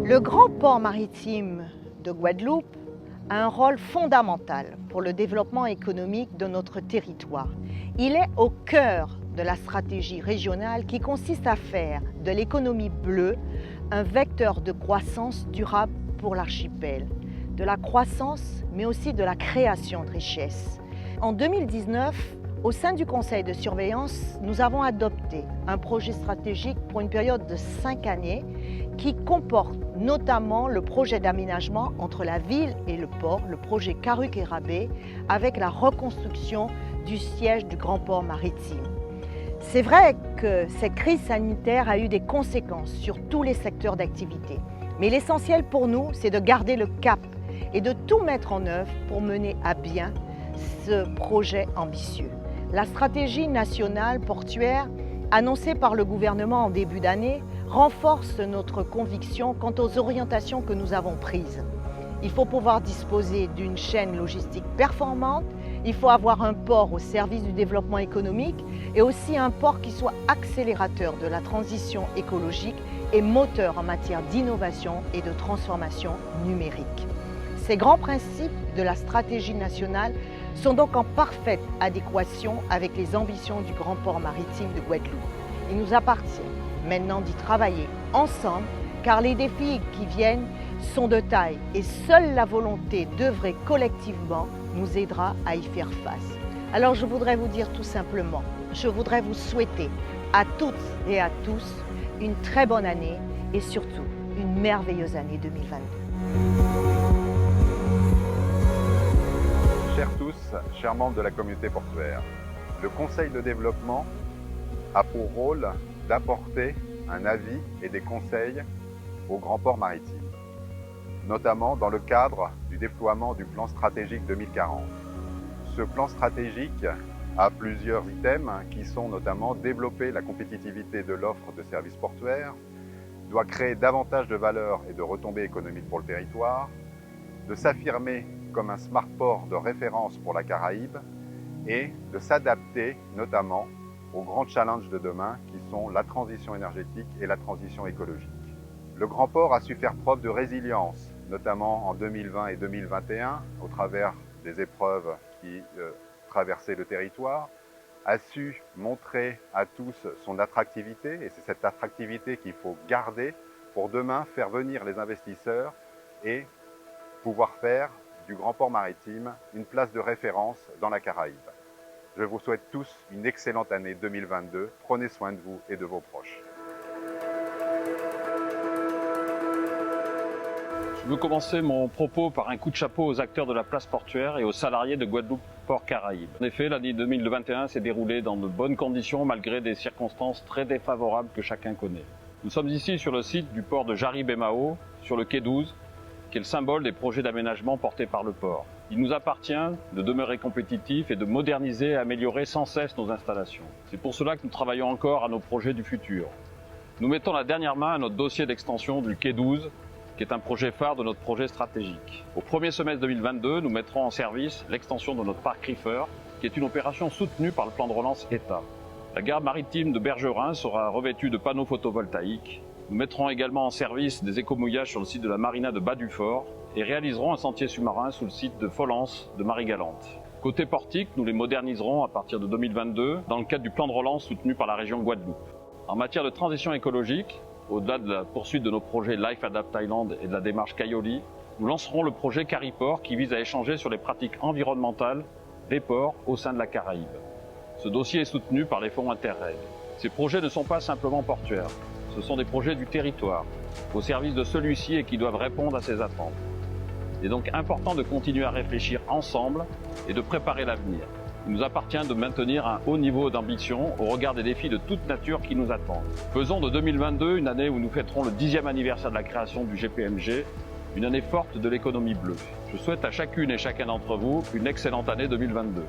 Le grand port maritime de Guadeloupe a un rôle fondamental pour le développement économique de notre territoire. Il est au cœur de la stratégie régionale qui consiste à faire de l'économie bleue un vecteur de croissance durable pour l'archipel, de la croissance mais aussi de la création de richesses. En 2019, au sein du conseil de surveillance, nous avons adopté un projet stratégique pour une période de 5 années qui comporte notamment le projet d'aménagement entre la ville et le port, le projet Karuk-et-Rabé, avec la reconstruction du siège du grand port maritime. C'est vrai que cette crise sanitaire a eu des conséquences sur tous les secteurs d'activité, mais l'essentiel pour nous, c'est de garder le cap et de tout mettre en œuvre pour mener à bien ce projet ambitieux. La stratégie nationale portuaire annoncée par le gouvernement en début d'année renforce notre conviction quant aux orientations que nous avons prises. Il faut pouvoir disposer d'une chaîne logistique performante, il faut avoir un port au service du développement économique et aussi un port qui soit accélérateur de la transition écologique et moteur en matière d'innovation et de transformation numérique. Ces grands principes de la stratégie nationale sont donc en parfaite adéquation avec les ambitions du grand port maritime de Guadeloupe. Il nous appartient maintenant d'y travailler ensemble car les défis qui viennent sont de taille et seule la volonté d'œuvrer collectivement nous aidera à y faire face. Alors je voudrais vous dire tout simplement, je voudrais vous souhaiter à toutes et à tous une très bonne année et surtout une merveilleuse année 2022. Chers tous, chers membres de la communauté portuaire, le Conseil de développement a pour rôle d'apporter un avis et des conseils au grand port maritime, notamment dans le cadre du déploiement du plan stratégique 2040. Ce plan stratégique a plusieurs items qui sont notamment développer la compétitivité de l'offre de services portuaires, doit créer davantage de valeur et de retombées économiques pour le territoire, de s'affirmer comme un smart port de référence pour la Caraïbe et de s'adapter notamment aux grands challenges de demain qui sont la transition énergétique et la transition écologique. Le grand port a su faire preuve de résilience, notamment en 2020 et 2021, au travers des épreuves qui traversaient le territoire, a su montrer à tous son attractivité et c'est cette attractivité qu'il faut garder pour demain faire venir les investisseurs et pouvoir faire du grand port maritime une place de référence dans la Caraïbe. Je vous souhaite tous une excellente année 2022. Prenez soin de vous et de vos proches. Je veux commencer mon propos par un coup de chapeau aux acteurs de la place portuaire et aux salariés de Guadeloupe Port Caraïbes. En effet, l'année 2021 s'est déroulée dans de bonnes conditions malgré des circonstances très défavorables que chacun connaît. Nous sommes ici sur le site du port de Jaribe-et-Mao, sur le quai 12, qui est le symbole des projets d'aménagement portés par le port. Il nous appartient de demeurer compétitifs et de moderniser et améliorer sans cesse nos installations. C'est pour cela que nous travaillons encore à nos projets du futur. Nous mettons la dernière main à notre dossier d'extension du quai 12, qui est un projet phare de notre projet stratégique. Au premier semestre 2022, nous mettrons en service l'extension de notre parc reefer, qui est une opération soutenue par le plan de relance État. La gare maritime de Bergerin sera revêtue de panneaux photovoltaïques. Nous mettrons également en service des écomouillages sur le site de la marina de Bas-du-Fort et réaliserons un sentier sous-marin sous le site de Folens de Marie-Galante. Côté portique, nous les moderniserons à partir de 2022 dans le cadre du plan de relance soutenu par la région Guadeloupe. En matière de transition écologique, au-delà de la poursuite de nos projets Life Adapt Thailand et de la démarche Cayoli, nous lancerons le projet Cariport qui vise à échanger sur les pratiques environnementales des ports au sein de la Caraïbe. Ce dossier est soutenu par les fonds Interreg. Ces projets ne sont pas simplement portuaires. Ce sont des projets du territoire, au service de celui-ci et qui doivent répondre à ses attentes. Il est donc important de continuer à réfléchir ensemble et de préparer l'avenir. Il nous appartient de maintenir un haut niveau d'ambition au regard des défis de toute nature qui nous attendent. Faisons de 2022 une année où nous fêterons le 10e anniversaire de la création du GPMG, une année forte de l'économie bleue. Je souhaite à chacune et chacun d'entre vous une excellente année 2022.